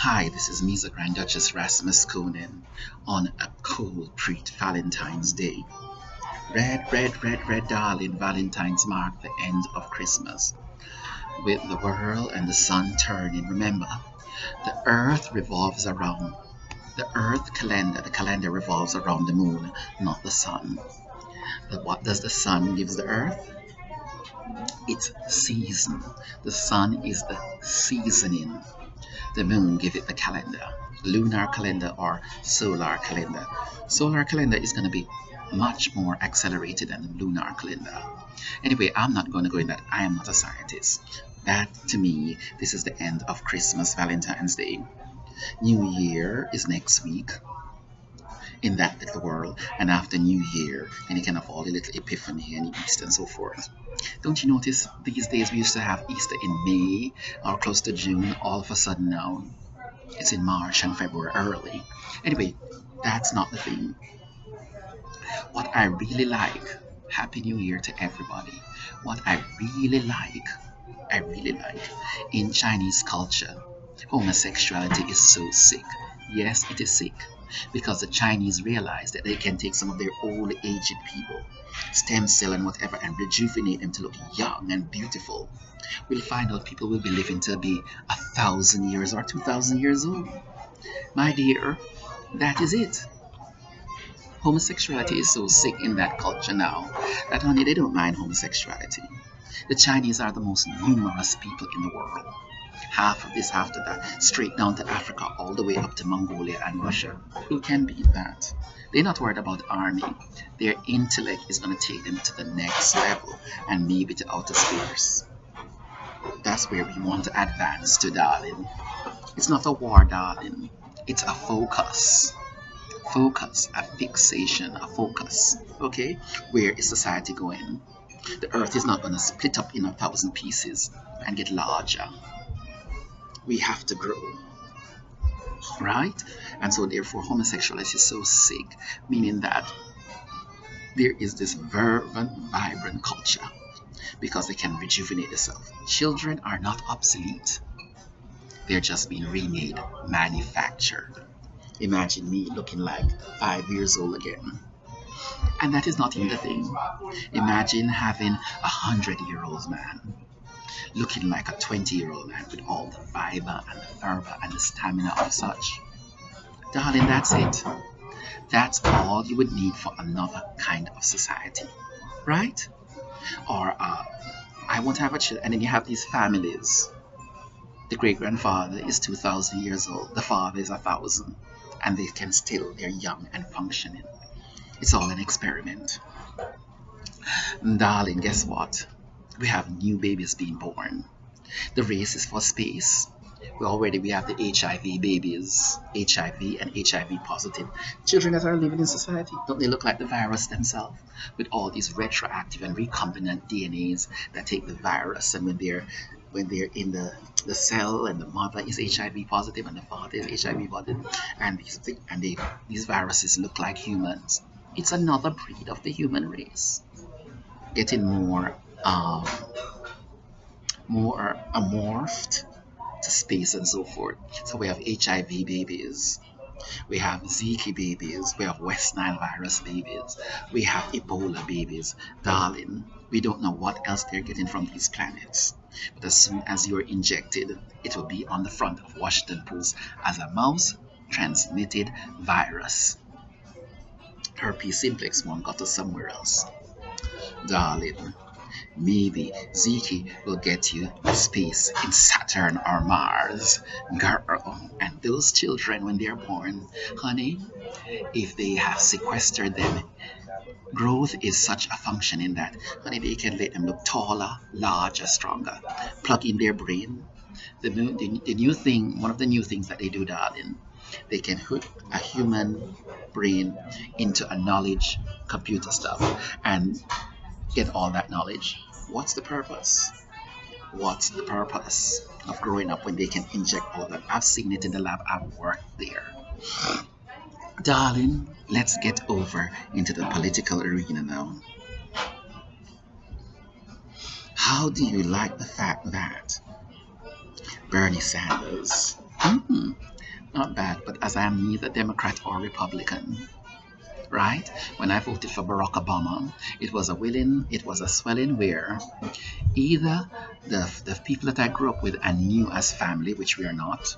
Hi, this is Misa Grand Duchess Rasmus Conan on a cool pre-Valentine's Day. Red, red, red, red, darling, Valentine's mark the end of Christmas. With the world and the sun turning, remember, the earth revolves around the earth calendar. The calendar revolves around the moon, not the sun. But what does the sun give the earth? It's season. The sun is the seasoning. The moon give it the calendar, lunar calendar or solar calendar. Solar calendar is going to be much more accelerated than the lunar calendar. Anyway, I'm not going to go in that. I am not a scientist. That, to me, this is the end of Christmas, Valentine's Day. New Year is next week in that little world, and after New Year, then you can have all the little Epiphany and Easter and so forth. Don't you notice these days we used to have Easter in May or close to June? All of a sudden now it's in March and February early. Anyway, that's not the thing. What I really like, Happy New Year to everybody. What I really like in Chinese culture, homosexuality is so sick. Yes, it is sick. Because the Chinese realize that they can take some of their old aged people, stem cell and whatever, and rejuvenate them to look young and beautiful. We'll find out people will be living to be 1,000 years or 2,000 years old. My dear, that is it. Homosexuality is so sick in that culture now that, honey, they don't mind homosexuality. The Chinese are the most numerous people in the world. Half of this, half of that, straight down to Africa, all the way up to Mongolia and Russia. Who can beat that? They're not worried about the army. Their intellect is going to take them to the next level and maybe to outer space. That's where we want to advance to, darling. It's not a war, darling. It's a focus. Focus, a fixation, a focus. Okay? Where is society going? The earth is not going to split up in 1,000 pieces and get larger. We have to grow, right? And so therefore homosexuality is so sick, meaning that there is this fervent, vibrant culture because they can rejuvenate themselves. Children are not obsolete. They're just being remade, manufactured. Imagine me looking like 5 years old again. And that is not even the thing. Imagine having 100-year-old man looking like a 20-year-old man with all the fiber and the fervor and the stamina of such. Darling, that's it. That's all you would need for another kind of society, right? Or I want to have a child, and then you have these families. The great-grandfather is 2,000 years old, the father is 1,000, and they're young and functioning. It's all an experiment. Darling, guess what? We have new babies being born. The race is for space. We have the HIV babies, HIV and HIV positive children that are living in society. Don't they look like the virus themselves? With all these retroactive and recombinant DNAs that take the virus, and when they're in the cell and the mother is HIV positive and the father is HIV positive, and these viruses look like humans. It's another breed of the human race, getting more amorphed to space and so forth. So we have HIV babies, we have Zika babies, we have West Nile virus babies, we have Ebola babies. Darling, we don't know what else they're getting from these planets. But as soon as you're injected, it will be on the front of Washington Post as a mouse transmitted virus. Herpes simplex one got us somewhere else. Darling, maybe Zeke will get you to space in Saturn or Mars, girl. And those children, when they're born, honey, if they have sequestered them, growth is such a function in that, honey, they can let them look taller, larger, stronger. Plug in their brain. The new thing, one of the new things that they do, darling, they can hook a human brain into a knowledge computer stuff and get all that knowledge. What's the purpose? What's the purpose of growing up when they can inject all that? I've seen it in the lab. I've worked there. Darling, let's get over into the political arena now. How do you like the fact that Bernie Sanders not bad, but as I am neither Democrat or Republican, right? When I voted for Barack Obama, it was a swelling where either the people that I grew up with and knew as family, which we are not,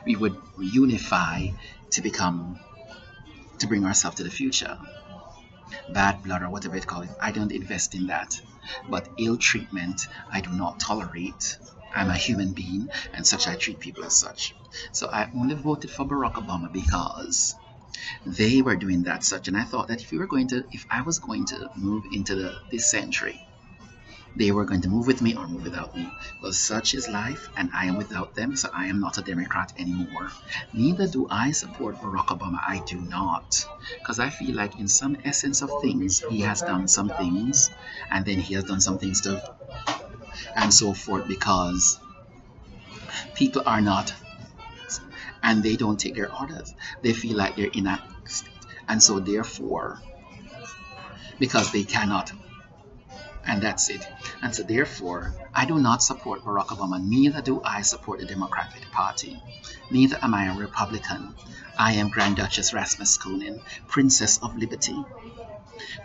we would unify to bring ourselves to the future. Bad blood or whatever it called it, I don't invest in that. But ill treatment, I do not tolerate. I'm a human being, and such I treat people as such. So I only voted for Barack Obama because they were doing that such, and I thought that if I was going to move into this century, they were going to move with me or move without me. Well, such is life, and I am without them, so I am not a Democrat anymore. Neither do I support Barack Obama. I do not. Because I feel like in some essence of things, he has done some things, and then he has done some things too, and so forth, because people are not, and they don't take their orders. They feel like they're in a state, and so therefore, because they cannot, and that's it. And so therefore, I do not support Barack Obama. Neither do I support the Democratic Party. Neither am I a Republican. I am Grand Duchess Rasmus Konin, Princess of Liberty.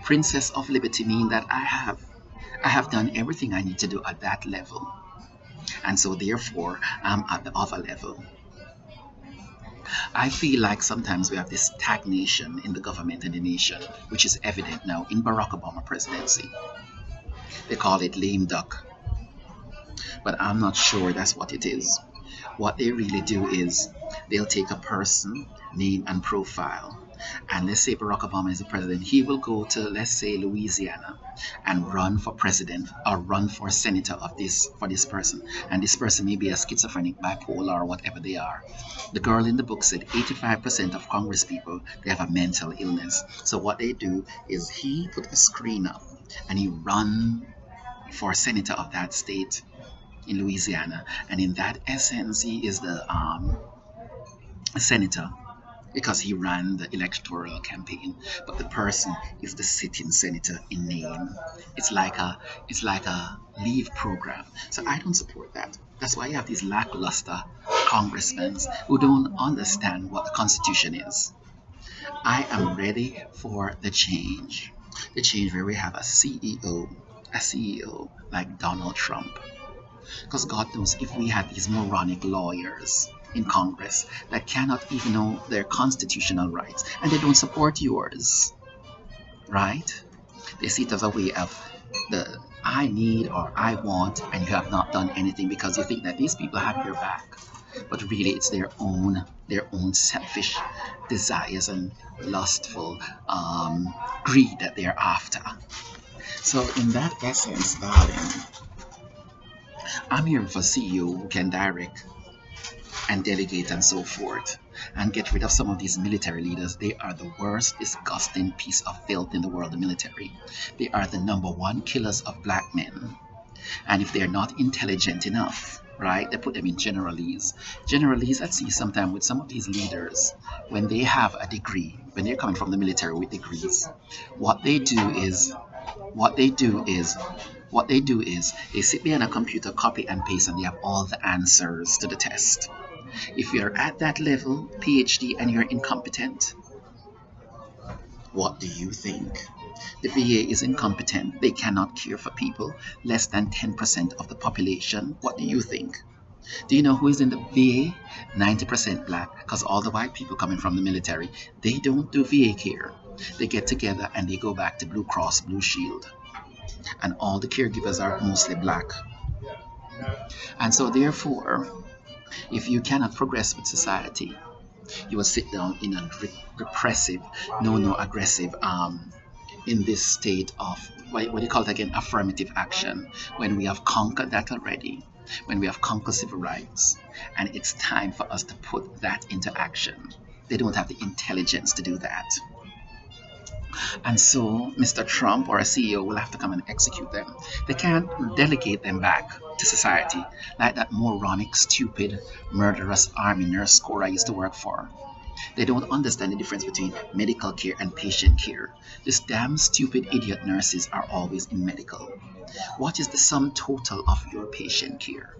Princess of Liberty means that I have done everything I need to do at that level. And so therefore, I'm at the other level. I feel like sometimes we have this stagnation in the government and the nation, which is evident now in Barack Obama presidency. They call it lame duck, but I'm not sure that's what it is. What they really do is they'll take a person, name and profile, and let's say Barack Obama is the president. He will go to, let's say, Louisiana and run for president or run for senator for this person, and this person may be a schizophrenic, bipolar, or whatever they are. The girl in the book said 85% of Congress people, they have a mental illness. So what they do is he put a screen up and he run for senator of that state in Louisiana, and in that essence he is the senator because he ran the electoral campaign, but the person is the sitting senator in name. It's like a leave program. So I don't support that. That's why you have these lackluster congressmen who don't understand what the Constitution is. I am ready for the change where we have a CEO like Donald Trump. Because God knows if we had these moronic lawyers in Congress that cannot even know their constitutional rights, and they don't support yours, right? They see it as a way of the I need or I want, and you have not done anything because you think that these people have your back. But really it's their own selfish desires and lustful greed that they are after. So in that essence, darling, I'm here for CEO who can direct and delegate and so forth, and get rid of some of these military leaders. They are the worst, disgusting piece of filth in the world, the military. They are the #1 killers of black men. And if they're not intelligent enough, right, they put them in generalese. Generalese, I see sometimes with some of these leaders, when they have a degree, when they're coming from the military with degrees, what they do is they sit behind a computer, copy and paste, and they have all the answers to the test. If you're at that level, PhD, and you're incompetent, what do you think? The VA is incompetent. They cannot care for people, less than 10% of the population. What do you think? Do you know who is in the VA? 90% black, because all the white people coming from the military, they don't do VA care. They get together and they go back to Blue Cross Blue Shield, and all the caregivers are mostly black. And so therefore, if you cannot progress with society, you will sit down in a repressive, aggressive, in this state of, what do you call it again, affirmative action, when we have conquered that already, when we have conquered civil rights, and it's time for us to put that into action. They don't have the intelligence to do that. And so Mr. Trump or a CEO will have to come and execute them. They can't delegate them back to society like that moronic, stupid, murderous army nurse corps I used to work for. They don't understand the difference between medical care and patient care. These damn stupid idiot nurses are always in medical. What is the sum total of your patient care?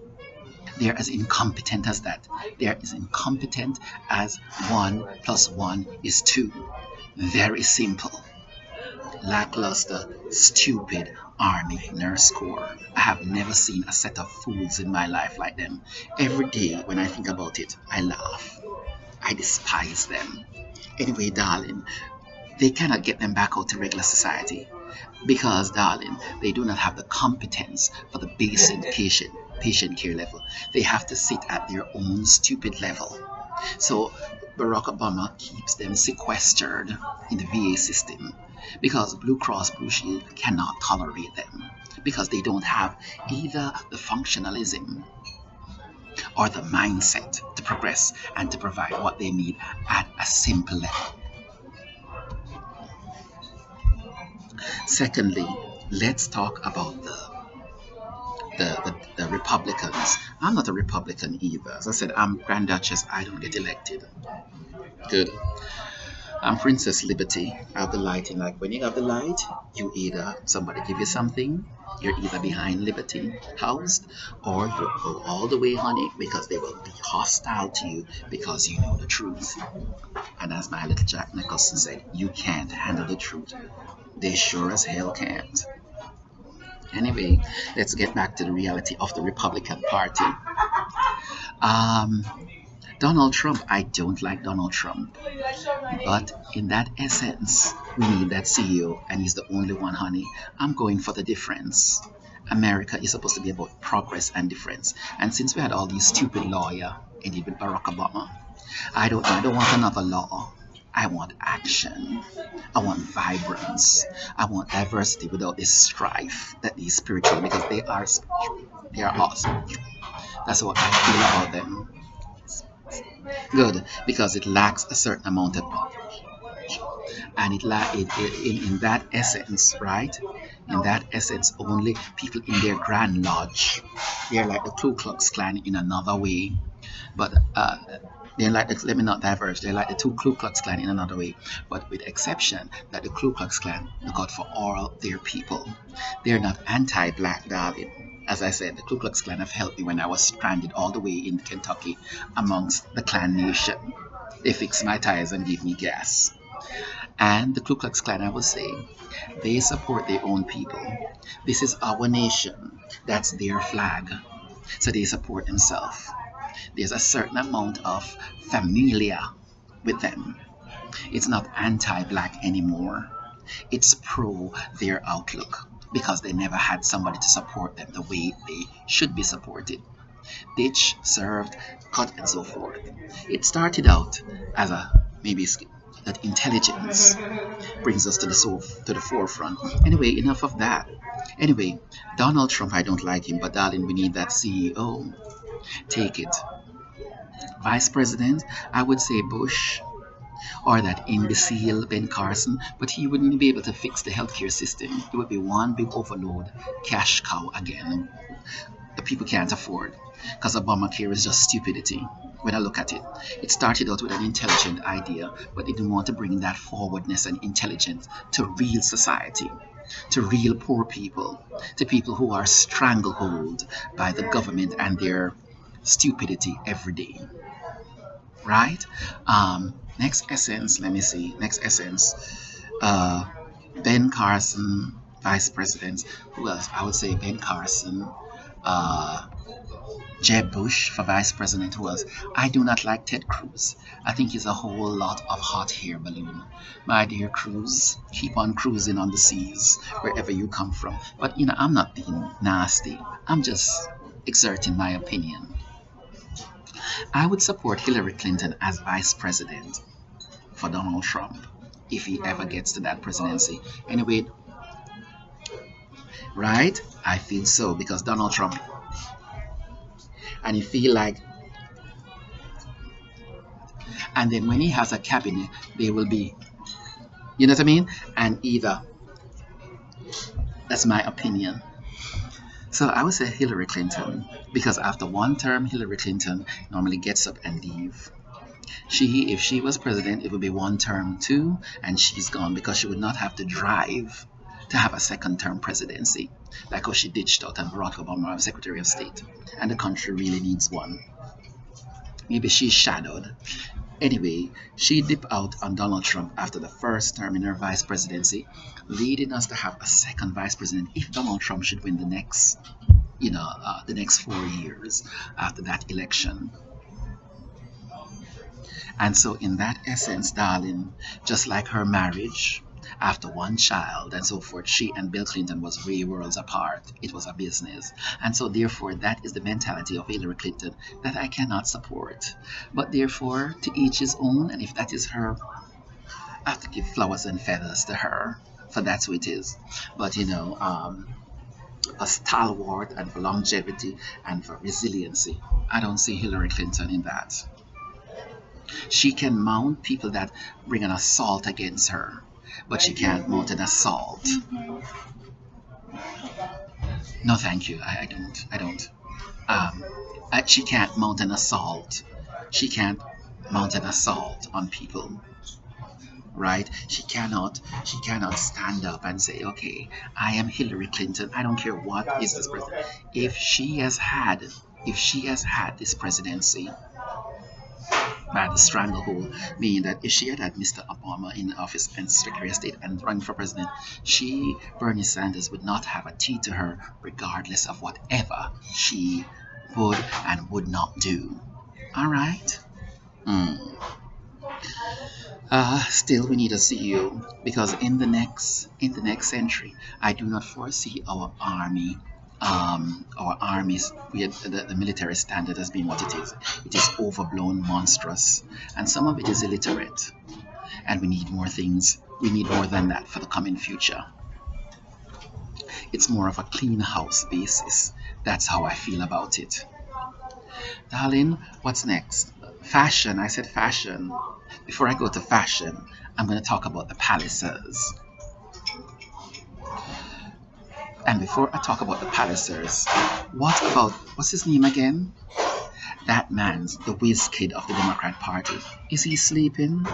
They're as incompetent as that. They're as incompetent as 1 + 1 is 2. Very simple. Lackluster, stupid Army Nurse Corps. I have never seen a set of fools in my life like them. Every day when I think about it, I laugh. I despise them. Anyway, darling, they cannot get them back out to regular society because, darling, they do not have the competence for the basic patient care level. They have to sit at their own stupid level. So Barack Obama keeps them sequestered in the VA system because Blue Cross Blue Shield cannot tolerate them because they don't have either the functionalism or the mindset to progress and to provide what they need at a simple level. Secondly, let's talk about the Republicans. I'm not a Republican either. As I said, I'm Grand Duchess. I don't get elected. Good. I'm Princess Liberty. I have the light in. Like when you have the light, you either somebody give you something, you're either behind Liberty housed, or you go all the way, honey, because they will be hostile to you because you know the truth. And as my little Jack Nicholson said, you can't handle the truth. They sure as hell can't. Anyway, let's get back to the reality of the Republican Party. Donald Trump, I don't like Donald Trump. But in that essence, we need that CEO, and he's the only one, honey. I'm going for the difference. America is supposed to be about progress and difference. And since we had all these stupid lawyers, and even Barack Obama, I don't want another law. I want action. I want vibrance. I want diversity without this strife that these spiritual, because they are spiritual. They are awesome. That's what I feel about them. Good, because it lacks a certain amount of, and in that essence, right? In that essence, only people in their Grand Lodge, they're like the Ku Klux Klan in another way, but they're like the, let me not diverge. They're like the two Ku Klux Klan in another way, but with exception that the Ku Klux Klan look out for all their people. They're not anti-black, darling. As I said, the Ku Klux Klan have helped me when I was stranded all the way in Kentucky amongst the Klan Nation. They fixed my tires and gave me gas. And the Ku Klux Klan, I will say, they support their own people. This is our nation. That's their flag. So they support themselves. There's a certain amount of familia with them. It's not anti-black anymore. It's pro their outlook, because they never had somebody to support them the way they should be supported. Ditch, served, cut, and so forth. It started out as a maybe that intelligence brings us to the forefront. Anyway, enough of that. Anyway, Donald Trump, I don't like him, but darling, we need that CEO. Take it. Vice President, I would say Bush, or that imbecile Ben Carson, but he wouldn't be able to fix the healthcare system. It would be one big overload, cash cow again. The people can't afford, because Obamacare is just stupidity. When I look at it, it started out with an intelligent idea, but they didn't want to bring that forwardness and intelligence to real society, to real poor people, to people who are stranglehold by the government and their stupidity every day. Right? Next essence, let me see. Next essence, Ben Carson, Vice President. Who else? I would say Ben Carson, Jeb Bush for Vice President. Who else? I do not like Ted Cruz. I think he's a whole lot of hot air balloon. My dear Cruz, keep on cruising on the seas wherever you come from. But you know, I'm not being nasty. I'm just exerting my opinion. I would support Hillary Clinton as Vice President for Donald Trump if he ever gets to that presidency. Anyway, right? I feel so, because Donald Trump, and you feel like, and then when he has a cabinet, they will be, you know what I mean? And either, that's my opinion. So I would say Hillary Clinton, because after one term, Hillary Clinton normally gets up and leave. If she was president, it would be one term too, and she's gone, because she would not have to drive to have a second term presidency. like how she ditched out and Barack Obama as Secretary of State, and the country really needs one. Maybe she's shadowed. Anyway, she dipped out on Donald Trump after the first term in her vice presidency, leading us to have a second vice president if Donald Trump should win the next, the next 4 years after that election. And so in that essence, darling, just like her marriage, after one child and so forth, she and Bill Clinton was way worlds apart. It was a business. And so therefore, that is the mentality of Hillary Clinton that I cannot support. But therefore, to each his own, and if that is her, I have to give flowers and feathers to her, for that's who it is. But a stalwart and for longevity and for resiliency, I don't see Hillary Clinton in that. She can mount people that bring an assault against her, but she can't mount an assault. No, thank you. I don't. She can't mount an assault. She can't mount an assault on people, right? She cannot stand up and say, okay, I am Hillary Clinton. I don't care what is this president. If she has had this presidency by the stranglehold, meaning that if she had had Mr. Obama in office and Secretary of State and running for president, Bernie Sanders, would not have a T to her, regardless of whatever she would and would not do. All right. Still, we need a CEO, because in the next century, I do not foresee our armies, the military standard as being what it is. It is overblown, monstrous, and some of it is illiterate. And we need more things. We need more than that for the coming future. It's more of a clean house basis. That's how I feel about it. Darling, what's next? Fashion. I said fashion. Before I go to fashion, I'm going to talk about the Pallisers. And before I talk about the Pallisers, what's his name again? That man's the whiz kid of the Democrat Party. Is he sleeping?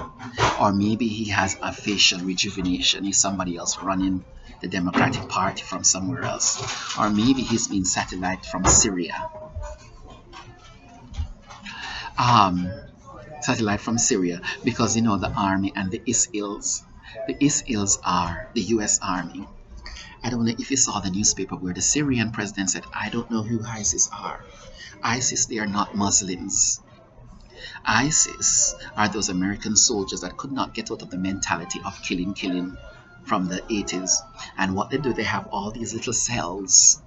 Or maybe he has a facial rejuvenation. He's somebody else running the Democratic Party from somewhere else. Or maybe he's been satellite from Syria. Because the army and the ISILs. The ISILs are the US Army. I don't know if you saw the newspaper where the Syrian president said, I don't know who ISIS are. ISIS, they are not Muslims. ISIS are those American soldiers that could not get out of the mentality of killing from the 80s. And what they do, they have all these little cells,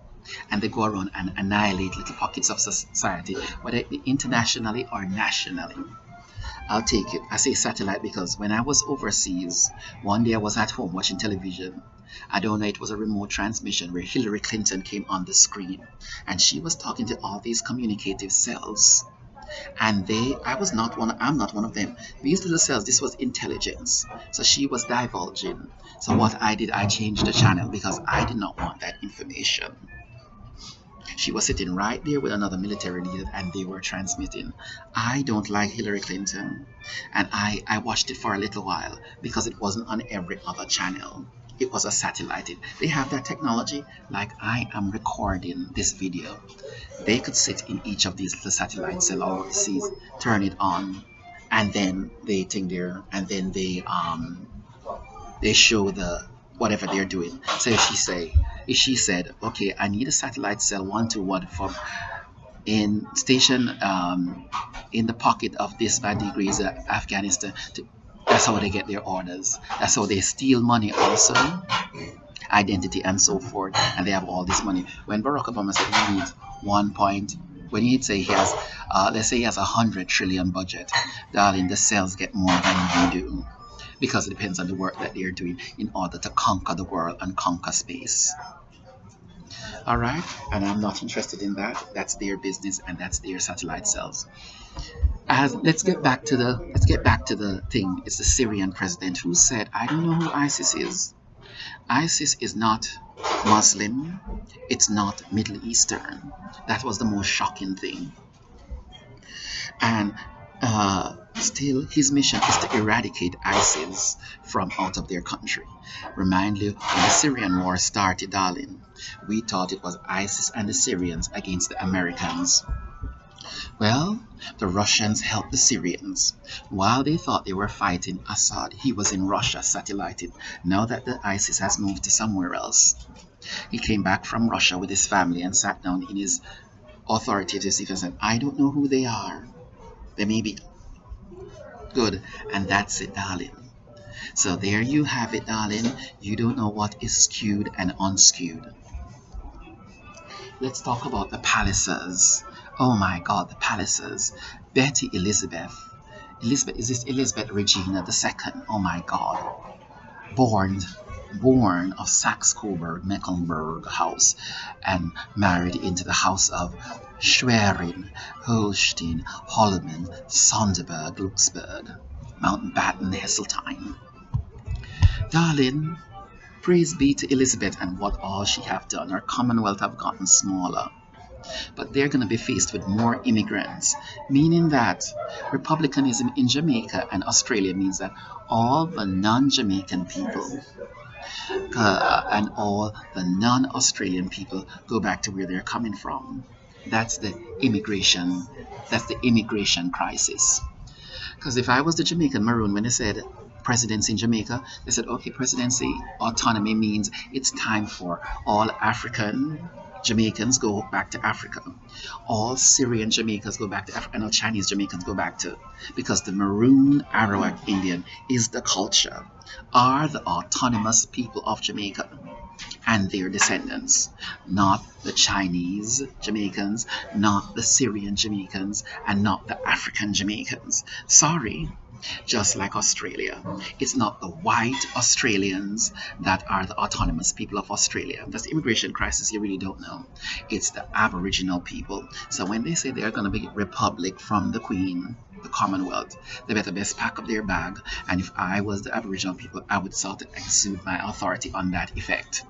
and they go around and annihilate little pockets of society, whether it be internationally or nationally. I'll take it. I say satellite because when I was overseas, one day I was at home watching television. I don't know, it was a remote transmission where Hillary Clinton came on the screen, and she was talking to all these communicative cells. And I'm not one of them. These little cells, this was intelligence. So she was divulging. So what I did, I changed the channel because I did not want that information. She was sitting right there with another military leader, and they were transmitting. I don't like Hillary Clinton, and I watched it for a little while because it wasn't on every other channel. It was a satellite. They have that technology, like I am recording this video. They could sit in each of these little satellite cells or seas, turn it on, and then they think there, and then they show the whatever they're doing. So if she said, okay, I need a satellite cell 121 from in station in the pocket of this 90 degrees Afghanistan. That's how they get their orders. That's how they steal money also, identity and so forth. And they have all this money. When Barack Obama said he needs when he'd say he has, let's say he has 100 trillion budget, darling, the cells get more than you do. Because it depends on the work that they're doing in order to conquer the world and conquer space. All right, and I'm not interested in that. That's their business, and that's their satellite cells. Let's get back to the thing. It's the Syrian president who said, I don't know who ISIS is. ISIS is not Muslim. It's not Middle Eastern. That was the most shocking thing. And Still, his mission is to eradicate ISIS from out of their country. Remind you, when the Syrian war started, darling, we thought it was ISIS and the Syrians against the Americans. Well, the Russians helped the Syrians. While they thought they were fighting Assad, he was in Russia satellited. Now that the ISIS has moved to somewhere else, he came back from Russia with his family and sat down in his authoritative seat and said, I don't know who they are. They may be good. And that's it, darling. So there you have it, darling. You don't know what is skewed and unskewed. Let's talk about the palaces. Oh my God, the palaces. Betty Elizabeth. Is this Elizabeth Regina II? Oh my God. Born of Saxe-Coburg-Mecklenburg House and married into the house of Schwerin, Holstein, Holman, Sonderburg, Luxembourg, Mountbatten, Heseltine. Darling, praise be to Elizabeth and what all she have done. Her commonwealth have gotten smaller, but they're going to be faced with more immigrants, meaning that republicanism in Jamaica and Australia means that all the non-Jamaican people and all the non-Australian people go back to where they're coming from. That's the immigration crisis. Because if I was the Jamaican Maroon, when they said presidency in Jamaica, they said, okay, presidency autonomy means it's time for all African Jamaicans go back to Africa. All Syrian Jamaicans go back to Africa, and all Chinese Jamaicans go back to, because the Maroon Arawak Indian is the culture, are the autonomous people of Jamaica and their descendants, not the Chinese Jamaicans, not the Syrian Jamaicans, and not the African Jamaicans. Sorry. Just like Australia, it's not the white Australians that are the autonomous people of Australia. That's the immigration crisis you really don't know. It's the Aboriginal people. So when they say they're going to be republic from the Queen, the Commonwealth, they better best pack up their bag. And if I was the Aboriginal people, I would sort of exude my authority on that effect.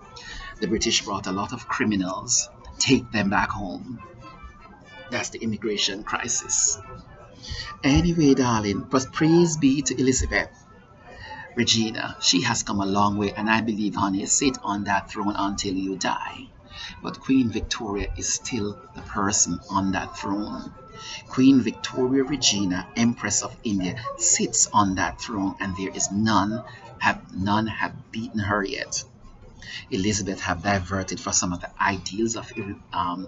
The British brought a lot of criminals. Take them back home. That's the immigration crisis. Anyway, darling, but praise be to Elizabeth Regina. She has come a long way, and I believe, honey, sit on that throne until you die. But Queen Victoria is still the person on that throne. Queen Victoria Regina, Empress of India, sits on that throne, and there is none have beaten her yet. Elizabeth have diverted for some of the ideals of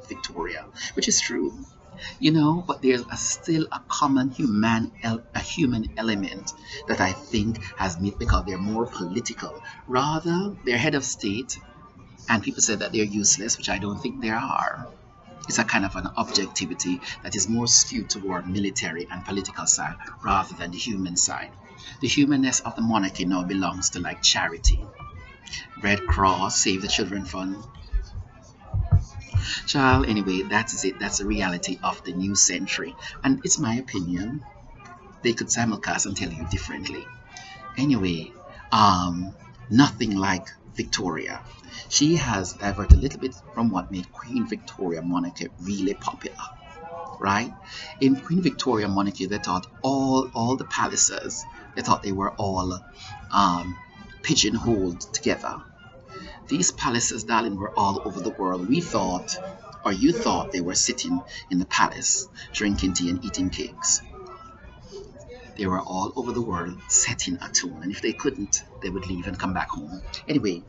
Victoria, which is true. You know, but there's still a common human element that I think has made, because they're more political. Rather, they're head of state, and people say that they're useless, which I don't think they are. It's a kind of an objectivity that is more skewed toward military and political side rather than the human side. The humanness of the monarchy now belongs to like charity, Red Cross, Save the Children Fund. Child, anyway, that's it. That's the reality of the new century, and it's my opinion. They could simulcast and tell you differently. Anyway, nothing like Victoria. She has diverted a little bit from what made Queen Victoria monarchy really popular, right? In Queen Victoria monarchy, they thought all the palaces, they thought they were all pigeonholed together. These palaces, darling, were all over the world. We thought, or you thought, they were sitting in the palace, drinking tea and eating cakes. They were all over the world setting a tune, and if they couldn't, they would leave and come back home. Anyway,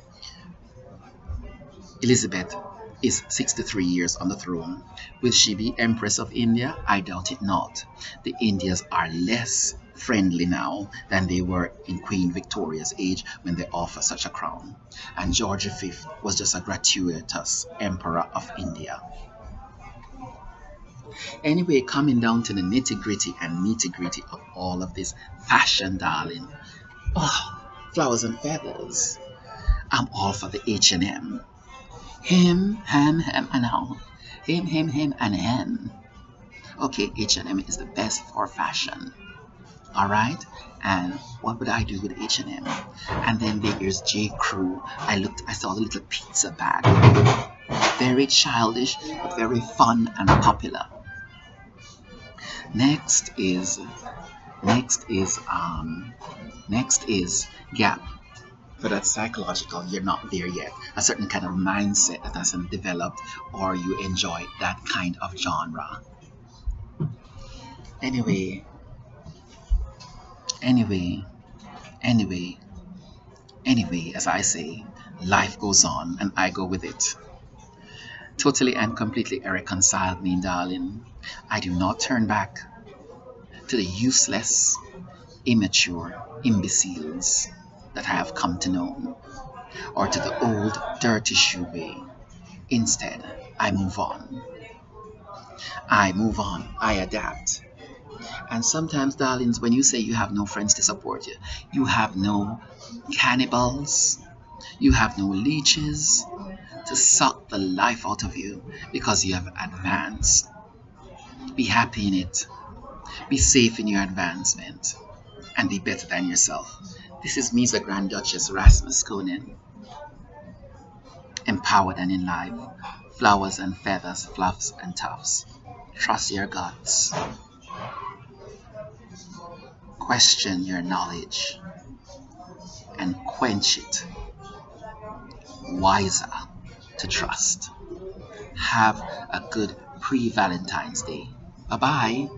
Elizabeth is 63 years on the throne. Will she be Empress of India? I doubt it not. The Indians are less friendly now than they were in Queen Victoria's age when they offer such a crown. And George V was just a gratuitous Emperor of India. Anyway, coming down to the nitty-gritty and nitty-gritty of all of this fashion, darling. Oh, flowers and feathers. I'm all for the H&M. Him, and now. Him, and him. Okay, H&M is the best for fashion. Alright, and what would I do with H&M? And then there's J. Crew. I saw the little pizza bag. Very childish, but very fun and popular. Next is Next is gap. But that's psychological. You're not there yet. A certain kind of mindset that hasn't developed, or you enjoy that kind of genre. Anyway, anyway, anyway, anyway, as I say, life goes on and I go with it. Totally and completely reconciled me, darling. I do not turn back to the useless, immature imbeciles that I have come to know, or to the old dirty shoe way. Instead, I move on. I move on. I adapt. And sometimes, darlings, when you say you have no friends to support you, you have no cannibals, you have no leeches to suck the life out of you because you have advanced. Be happy in it. Be safe in your advancement. And be better than yourself. This is me, the Grand Duchess Rasmus Conan. Empowered and in life. Flowers and feathers, fluffs and tufts. Trust your guts. Question your knowledge and quench it. Wiser to trust. Have a good pre-Valentine's Day. Bye-bye.